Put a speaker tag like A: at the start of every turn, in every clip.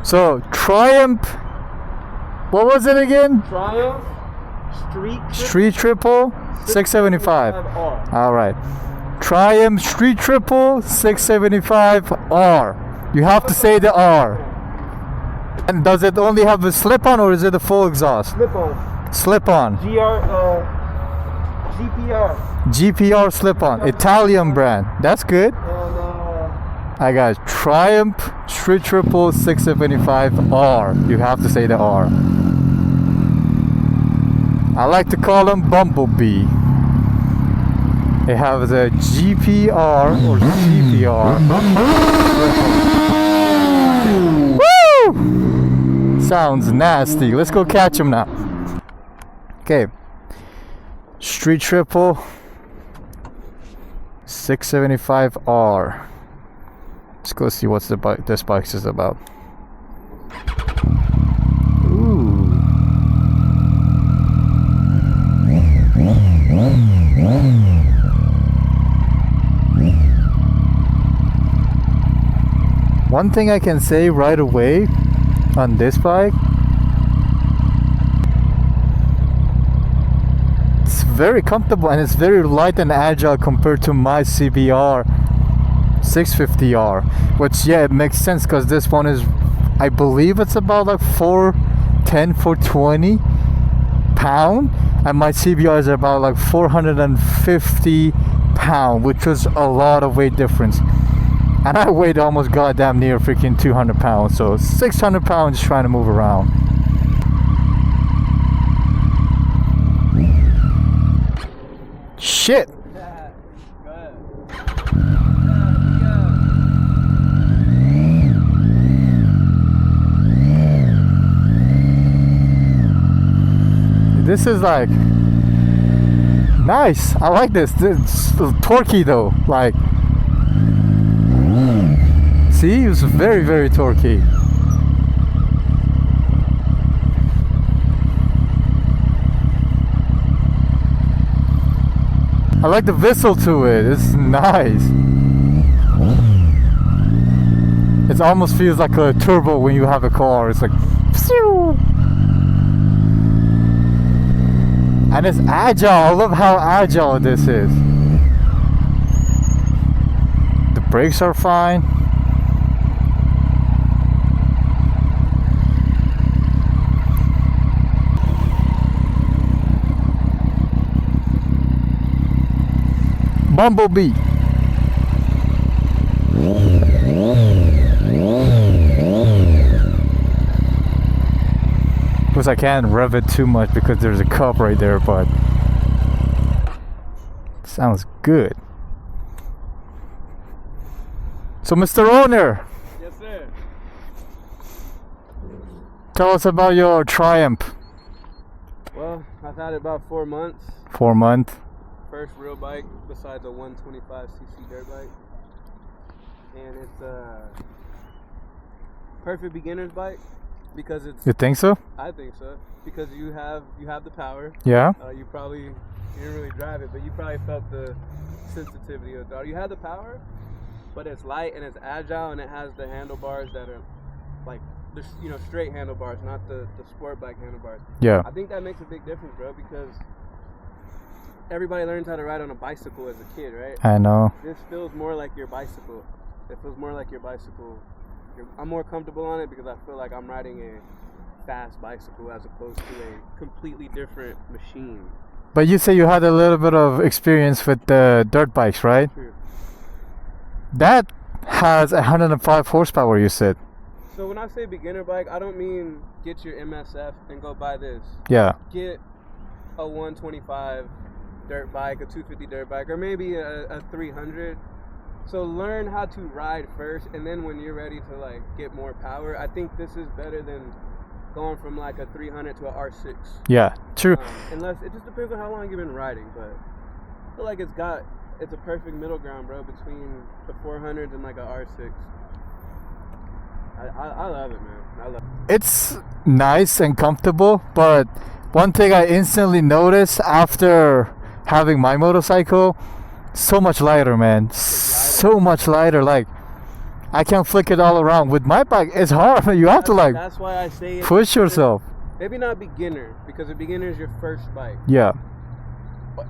A: So Triumph, what was it again?
B: Triumph
A: Street Triple 675.
B: R.
A: All right. Triumph Street Triple 675R. You have to say the R. And does it only have a slip-on or is it a full exhaust?
B: Slip-on.
A: Slip-on.
B: GPR.
A: GPR slip-on. Italian brand. That's good.
B: And
A: I got Triumph Street Triple 675R. You have to say the R. I like to call them Bumblebee. It has a GPR or GPR. Woo! Sounds nasty. Let's go catch him now. Okay. Street Triple 675R. Let's go see what's this bike is about. Ooh. One thing I can say right away on this bike, it's very comfortable and it's very light and agile compared to my CBR 650R, which yeah, it makes sense because this one is, I believe it's about like 410, 420 pound, and my CBR is about like 450 pound, which was a lot of weight difference. And I weighed almost goddamn near freaking 200 pounds, so 600 pounds trying to move around. Shit! This is like nice. I like this. It's torquey though. Like, see, it's very, very torquey. I like the whistle to it. It's nice. It almost feels like a turbo when you have a car. It's like, phew. And it's agile. I love how agile this is. The brakes are fine. Bumblebee. Of course, I can't rev it too much because there's a cup right there, but it sounds good. So, Mr. Owner.
B: yes, sir.
A: Tell us about your Triumph.
B: Well, I've had it about 4 months.
A: 4 months.
B: First real bike besides a 125cc dirt bike, and it's a perfect beginner's bike because it's.
A: You think so?
B: I think so, because you have the power.
A: Yeah.
B: You didn't really drive it, but you probably felt the sensitivity of it. You have the power, but it's light and it's agile, and it has the handlebars that are like the straight handlebars, not the sport bike handlebars.
A: Yeah.
B: I think that makes a big difference, bro, because everybody learns how to ride on a bicycle as a kid, right?
A: I know.
B: This feels more like your bicycle. It feels more like your bicycle. I'm more comfortable on it because I feel like I'm riding a fast bicycle as opposed to a completely different machine.
A: But you say you had a little bit of experience with the dirt bikes, right?
B: True.
A: That has 105 horsepower, you said.
B: So when I say beginner bike, I don't mean get your MSF and go buy this.
A: Yeah.
B: Get a 125 dirt bike, a 250 dirt bike, or maybe a 300. So learn how to ride first, and then when you're ready to like get more power, I think this is better than going from like a 300 to a R6.
A: Yeah, true.
B: Unless it just depends on how long you've been riding, but I feel like it's a perfect middle ground, bro, between the 400s and like a R6. I love it, man. I love it.
A: It's nice and comfortable, but one thing I instantly noticed after having my motorcycle, so much lighter, man. So much lighter. Like, I can flick it all around. With my bike, it's hard. You have to like
B: That's why I say
A: push yourself.
B: Maybe not beginner, because a beginner is your first bike,
A: Yeah.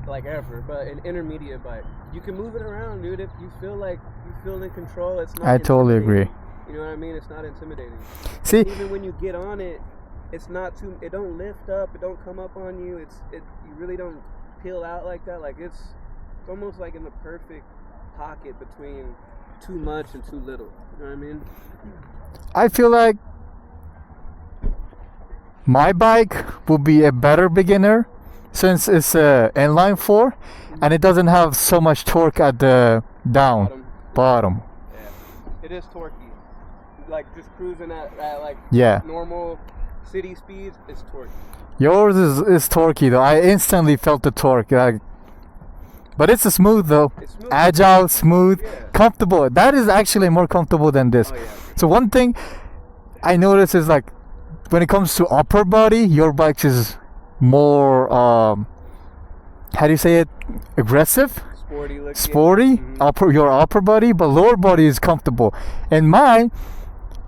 B: like ever, but an intermediate bike. You can move it around, dude. If you feel like you feel in control, it's not.
A: I totally agree.
B: You know what I mean? It's not intimidating.
A: See,
B: And even when you get on it, it's not too. It don't lift up. It don't come up on you. You really don't peel out like that. Like it's almost like in the perfect pocket between too much and too little. You know what I mean?
A: I feel like my bike will be a better beginner since it's a inline 4 and it doesn't have so much torque at the bottom.
B: Yeah, it is torquey. Like just cruising at like
A: Yeah.
B: normal city speeds, it's torquey.
A: Yours is torquey though. I instantly felt the torque. Like, but it's smooth though.
B: It's smooth.
A: Agile, smooth,
B: Yeah.
A: comfortable. That is actually more comfortable than this.
B: Oh yeah.
A: So one thing I noticed is like when it comes to upper body, your bike is more how do you say it? Aggressive,
B: Sporty looking.
A: sporty.
B: Mhm.
A: Your upper body, but lower body is comfortable. And my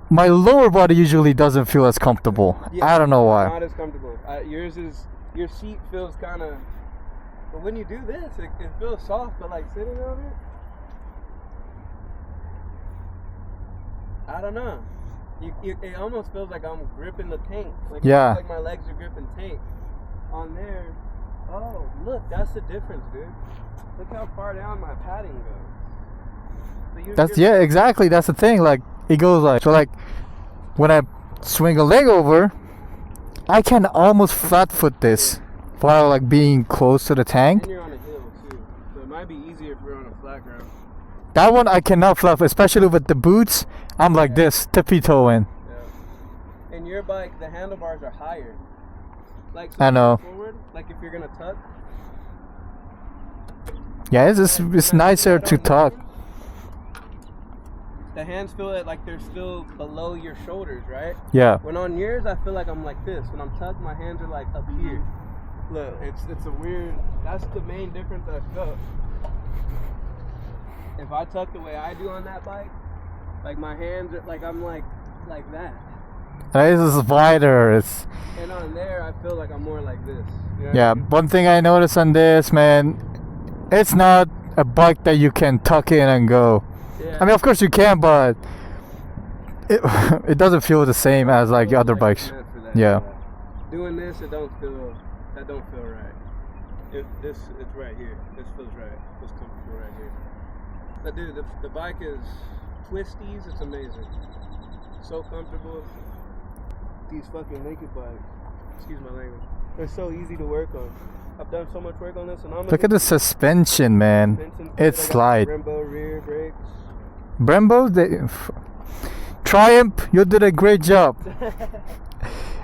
A: lower body usually doesn't feel as comfortable.
B: Yeah,
A: I don't know why.
B: Not as comfortable. Your seat feels kind of. But when you do this, it feels soft. But like sitting on it, I don't know. It almost feels like I'm gripping the tank. Like
A: Yeah.
B: It feels like my legs are gripping tank. On there, oh look, that's the difference, dude. Look how far down my padding goes. So
A: That's yeah, exactly. That's the thing. Like it goes like so. Like when I swing a leg over, I can almost flat foot this while like being close to the tank.
B: And you're on a hill too, so it might be easier if you're on a flat ground.
A: That one I cannot flat, especially with the boots. I'm like this, tippy toeing.
B: Yeah. And your bike, the handlebars are higher. Like
A: I know.
B: Forward, like if you're gonna tuck.
A: Yeah, it's nicer to tuck.
B: The hands feel like they're still below your shoulders, right?
A: Yeah.
B: When on yours, I feel like I'm like this. When I'm tucked, my hands are like up here. Look, it's a weird. That's the main difference I felt. If I tuck the way I do on that bike, like my hands are like I'm like that.
A: This is wider. It's
B: And on there, I feel like I'm more like this. You know
A: yeah.
B: what I mean?
A: One thing I noticed on this, man, it's not a bike that you can tuck in and go.
B: Yeah.
A: I mean, of course you can, but it doesn't feel the same as like other
B: Like
A: bikes.
B: meant for that,
A: Yeah.
B: Doing this, that don't feel right. It's right here. This feels right. It's comfortable right here. But dude, the bike is twisties. It's amazing. So comfortable. These fucking naked bikes. Excuse my language. They're so easy to work on. I've done so much work on this, and I'm
A: Look at the suspension, man. It's light.
B: Brembo rear brakes.
A: Brembo, Triumph, you did a great job.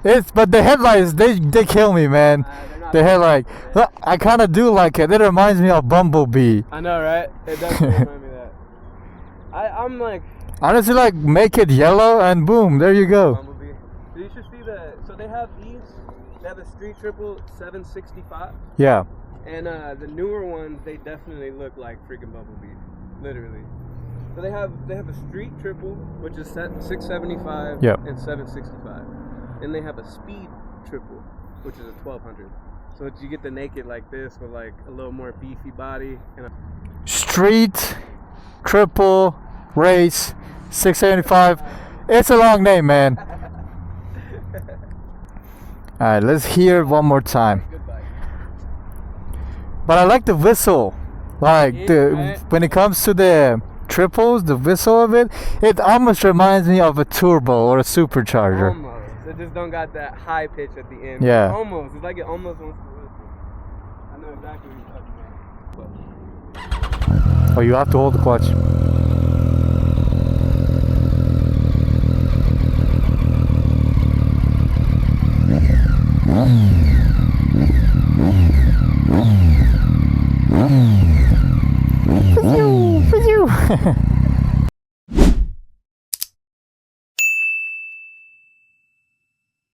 A: But the headlights, they kill me, man.
B: They're not
A: The headlight, look, I kind of do like it. It reminds me of Bumblebee.
B: I know, right? It does remind me of that. I'm like
A: Honestly, like make it yellow and boom, there you go.
B: Bumblebee. So you should see so they have these. They have a street triple 765.
A: Yeah,
B: And the newer ones, they definitely look like freaking Bumblebee, literally. So they have a street triple, which is 675
A: Yep.
B: and 765, and they have a speed triple, which is a 1200. So you get the naked like this with like a little more beefy body. And
A: street, triple, race, 675. It's a long name, man. All right, let's hear it one more time.
B: good bike.
A: But I like the whistle. Like
B: Yeah,
A: when it comes to the triples, the whistle of it, it almost reminds me of a turbo or a supercharger.
B: Almost. It just don't got that high pitch at the end.
A: Yeah.
B: Almost. It's like it almost wants to whistle. I know exactly what you're talking about.
A: Oh, you have to hold the clutch. For you.